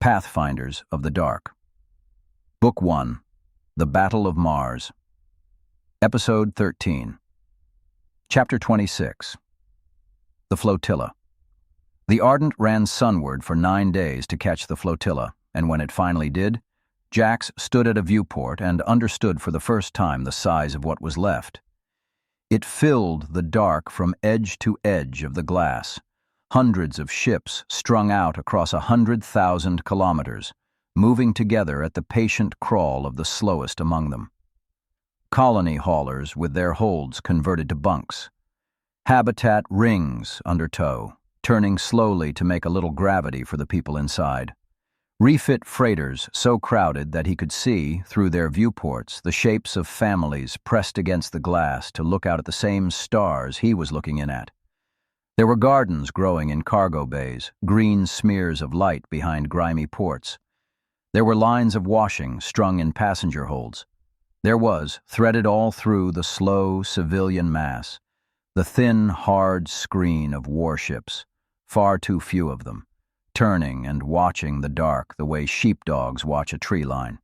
Pathfinders of the Dark. Book 1, The Battle of Mars. Episode 13. Chapter 26. The Flotilla. The Ardent ran sunward for 9 days to catch the flotilla, and when it finally did, Jax stood at a viewport and understood for the first time the size of what was left. It filled the dark from edge to edge of the glass. Hundreds of ships strung out across 100,000 kilometers, moving together at the patient crawl of the slowest among them. Colony haulers with their holds converted to bunks. Habitat rings under tow, turning slowly to make a little gravity for the people inside. Refit freighters so crowded that he could see, through their viewports, the shapes of families pressed against the glass to look out at the same stars he was looking in at. There were gardens growing in cargo bays, green smears of light behind grimy ports. There were lines of washing strung in passenger holds. There was, threaded all through the slow civilian mass, the thin, hard screen of warships, far too few of them, turning and watching the dark the way sheepdogs watch a tree line.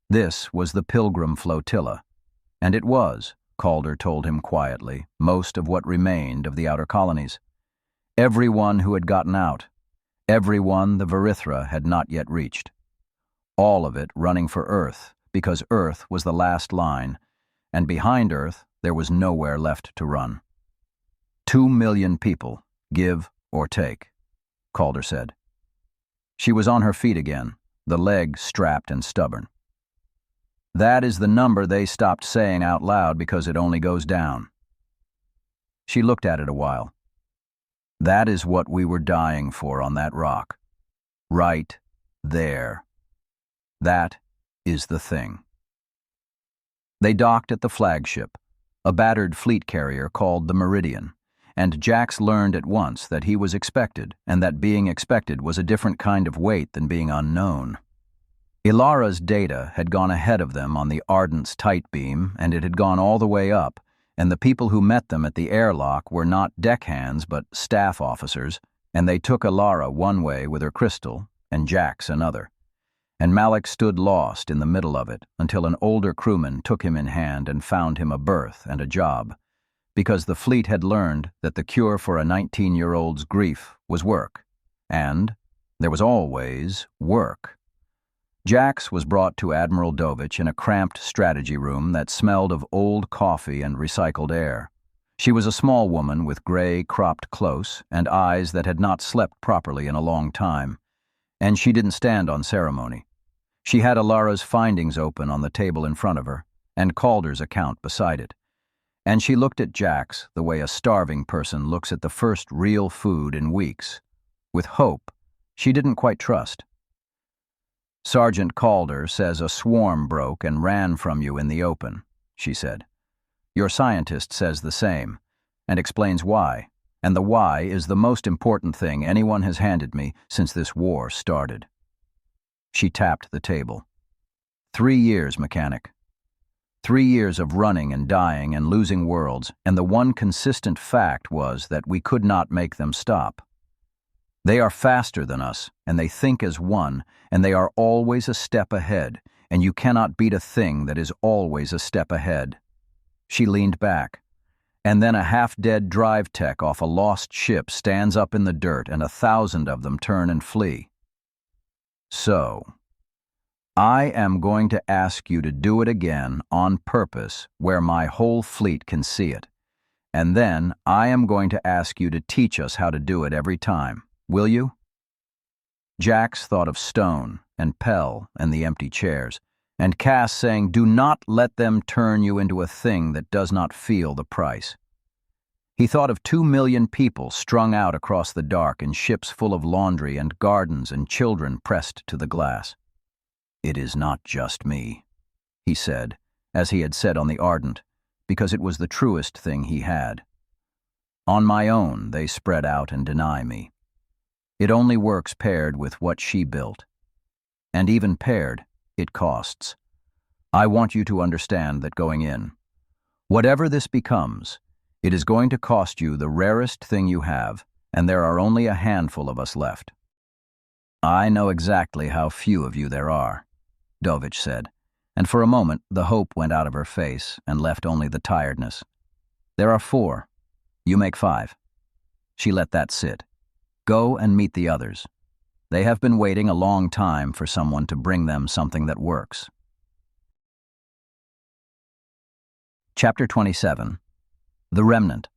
This was the Pilgrim Flotilla, and it was, Calder told him quietly, most of what remained of the outer colonies. Everyone who had gotten out, everyone the Verithra had not yet reached. All of it running for Earth, because Earth was the last line, and behind Earth there was nowhere left to run. 2 million people, give or take, Calder said. She was on her feet again, the leg strapped and stubborn. That is the number they stopped saying out loud because it only goes down. She looked at it a while. That is what we were dying for on that rock. Right there. That is the thing. They docked at the flagship, a battered fleet carrier called the Meridian, and Jax learned at once that he was expected, and that being expected was a different kind of weight than being unknown. Ilara's data had gone ahead of them on the Ardent's tight beam, and it had gone all the way up, and the people who met them at the airlock were not deckhands but staff officers, and they took Ilara one way with her crystal, and Jax another. And Malik stood lost in the middle of it until an older crewman took him in hand and found him a berth and a job, because the fleet had learned that the cure for a 19-year-old's grief was work, and there was always work. Jax was brought to Admiral Dovich in a cramped strategy room that smelled of old coffee and recycled air. She was a small woman with gray, cropped close, and eyes that had not slept properly in a long time, and she didn't stand on ceremony. She had Ilara's findings open on the table in front of her, and Calder's account beside it. And she looked at Jax the way a starving person looks at the first real food in weeks, with hope she didn't quite trust. Sergeant Calder says a swarm broke and ran from you in the open, she said. Your scientist says the same, and explains why, and the why is the most important thing anyone has handed me since this war started. She tapped the table. 3 years, mechanic. 3 years of running and dying and losing worlds, and the one consistent fact was that we could not make them stop. They are faster than us, and they think as one, and they are always a step ahead, and you cannot beat a thing that is always a step ahead. She leaned back, and then a half-dead drive tech off a lost ship stands up in the dirt, and 1,000 of them turn and flee. So, I am going to ask you to do it again on purpose where my whole fleet can see it, and then I am going to ask you to teach us how to do it every time. Will you? Jax thought of Stone and Pell and the empty chairs, and Cass saying, do not let them turn you into a thing that does not feel the price. He thought of 2 million people strung out across the dark in ships full of laundry and gardens and children pressed to the glass. It is not just me, he said, as he had said on the Ardent, because it was the truest thing he had. On my own, they spread out and deny me. It only works paired with what she built. And even paired, it costs. I want you to understand that going in. Whatever this becomes, it is going to cost you the rarest thing you have, and there are only a handful of us left. I know exactly how few of you there are, Dovich said, and for a moment the hope went out of her face and left only the tiredness. There are 4. You make 5. She let that sit. Go and meet the others. They have been waiting a long time for someone to bring them something that works. Chapter 27. The Remnant.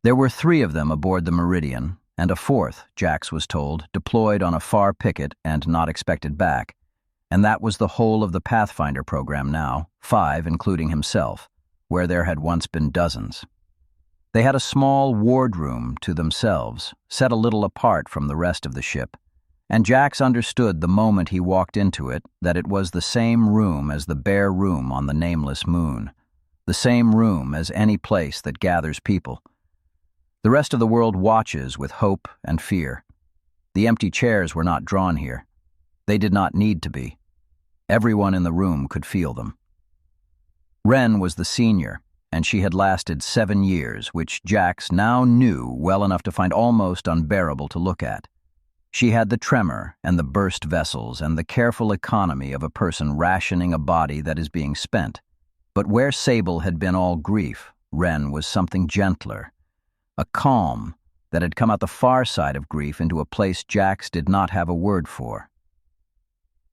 There were 3 of them aboard the Meridian, and a 4th, Jax was told, deployed on a far picket and not expected back. And that was the whole of the Pathfinder program now, 5 including himself, where there had once been dozens. They had a small wardroom to themselves, set a little apart from the rest of the ship, and Jax understood the moment he walked into it that it was the same room as the bare room on the nameless moon, the same room as any place that gathers people. The rest of the world watches with hope and fear. The empty chairs were not drawn here. They did not need to be. Everyone in the room could feel them. Ren was the senior, and she had lasted 7 years, which Jax now knew well enough to find almost unbearable to look at. She had the tremor and the burst vessels and the careful economy of a person rationing a body that is being spent. But where Sable had been all grief, Ren was something gentler, a calm that had come out the far side of grief into a place Jax did not have a word for.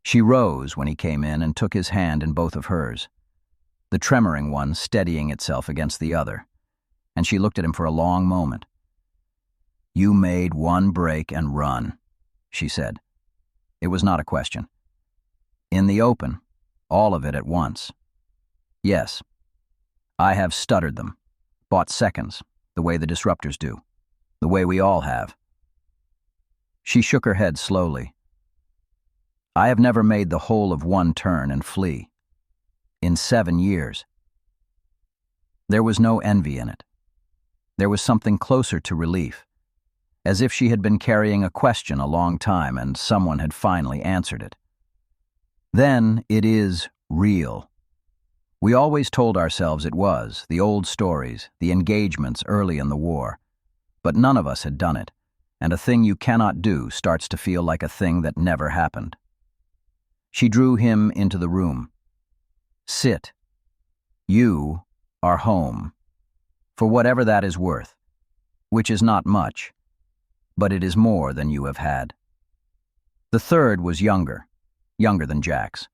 She rose when he came in and took his hand in both of hers, the tremoring one steadying itself against the other, and she looked at him for a long moment. "You made one break and run," she said. It was not a question. "In the open, all of it at once." "Yes. I have stuttered them, bought seconds, the way the disruptors do, the way we all have." She shook her head slowly. "I have never made the whole of one turn and flee. In 7 years. There was no envy in it. There was something closer to relief, as if she had been carrying a question a long time and someone had finally answered it. Then it is real. We always told ourselves it was, the old stories, the engagements early in the war. But none of us had done it, and a thing you cannot do starts to feel like a thing that never happened. She drew him into the room. "Sit. You are home, for whatever that is worth, which is not much, but it is more than you have had." The 3rd was younger than Jax,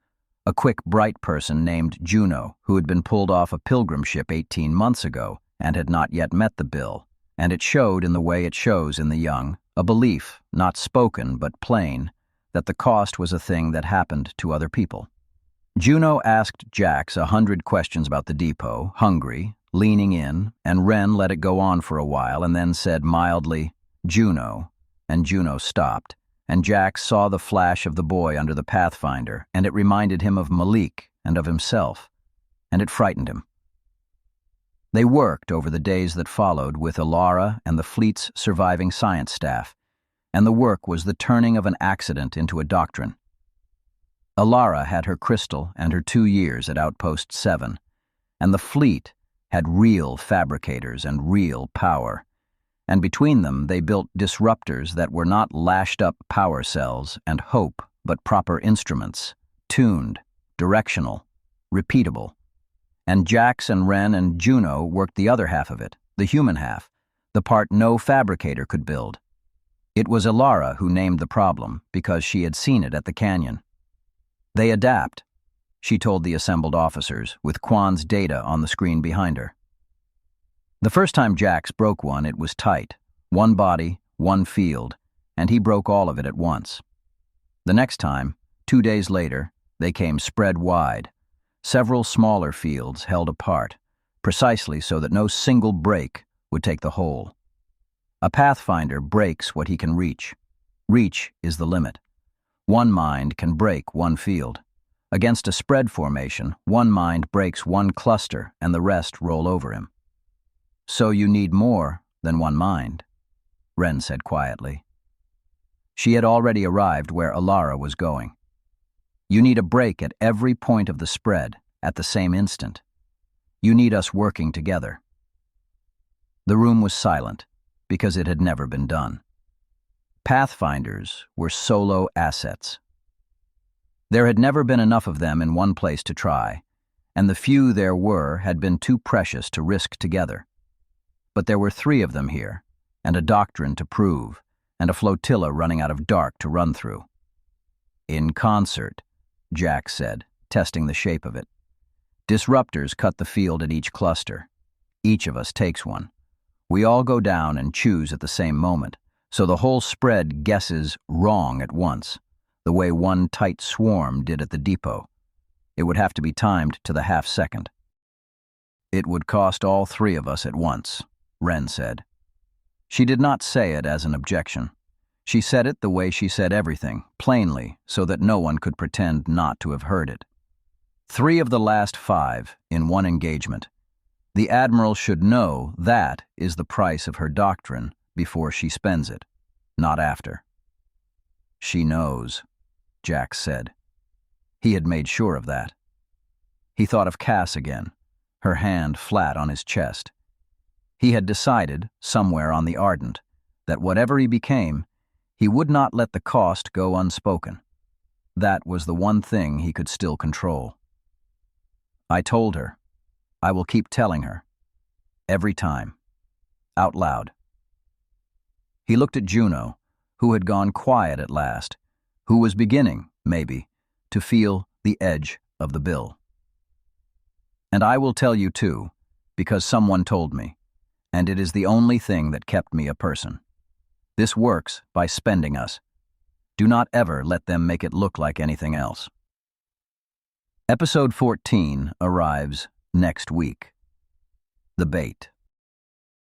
a quick, bright person named Juno who had been pulled off a pilgrim ship 18 months ago and had not yet met the bill, and it showed in the way it shows in the young, a belief, not spoken but plain, that the cost was a thing that happened to other people. Juno asked Jax 100 questions about the depot, hungry, leaning in, and Ren let it go on for a while and then said mildly, "Juno," and Juno stopped, and Jax saw the flash of the boy under the Pathfinder, and it reminded him of Malik and of himself, and it frightened him. They worked over the days that followed with Alara and the fleet's surviving science staff, and the work was the turning of an accident into a doctrine. Alara had her crystal and her 2 years at Outpost 7, and the fleet had real fabricators and real power, and between them they built disruptors that were not lashed-up power cells and hope, but proper instruments, tuned, directional, repeatable. And Jax and Ren and Juno worked the other half of it, the human half, the part no fabricator could build. It was Alara who named the problem, because she had seen it at the canyon. "They adapt," she told the assembled officers, with Quan's data on the screen behind her. The first time Jax broke one, it was tight, one body, one field, and he broke all of it at once. The next time, 2 days later, they came spread wide, several smaller fields held apart, precisely so that no single break would take the whole. A Pathfinder breaks what he can reach. Reach is the limit. One mind can break one field. Against a spread formation, one mind breaks one cluster and the rest roll over him. "So you need more than one mind," Ren said quietly. She had already arrived where Alara was going. "You need a break at every point of the spread, at the same instant. You need us working together." The room was silent, because it had never been done. Pathfinders were solo assets. There had never been enough of them in one place to try, and the few there were had been too precious to risk together. But there were 3 of them here, and a doctrine to prove, and a flotilla running out of dark to run through. In concert, Jack said, testing the shape of it. Disruptors cut the field at each cluster. Each of us takes one. We all go down and choose at the same moment, so the whole spread guesses wrong at once, the way one tight swarm did at the depot. It would have to be timed to the half-second. It would cost all 3 of us at once, Wren said. She did not say it as an objection. She said it the way she said everything, plainly, so that no one could pretend not to have heard it. 3 of the last 5 in one engagement. The Admiral should know that is the price of her doctrine before she spends it, not after. She knows, Jack said. He had made sure of that. He thought of Cass again, her hand flat on his chest. He had decided, somewhere on the Ardent, that whatever he became, he would not let the cost go unspoken. That was the one thing he could still control. I told her. I will keep telling her. Every time. Out loud. He looked at Juno, who had gone quiet at last, who was beginning, maybe, to feel the edge of the bill. And I will tell you too, because someone told me, and it is the only thing that kept me a person. This works by spending us. Do not ever let them make it look like anything else. Episode 14 arrives next week. The Bait.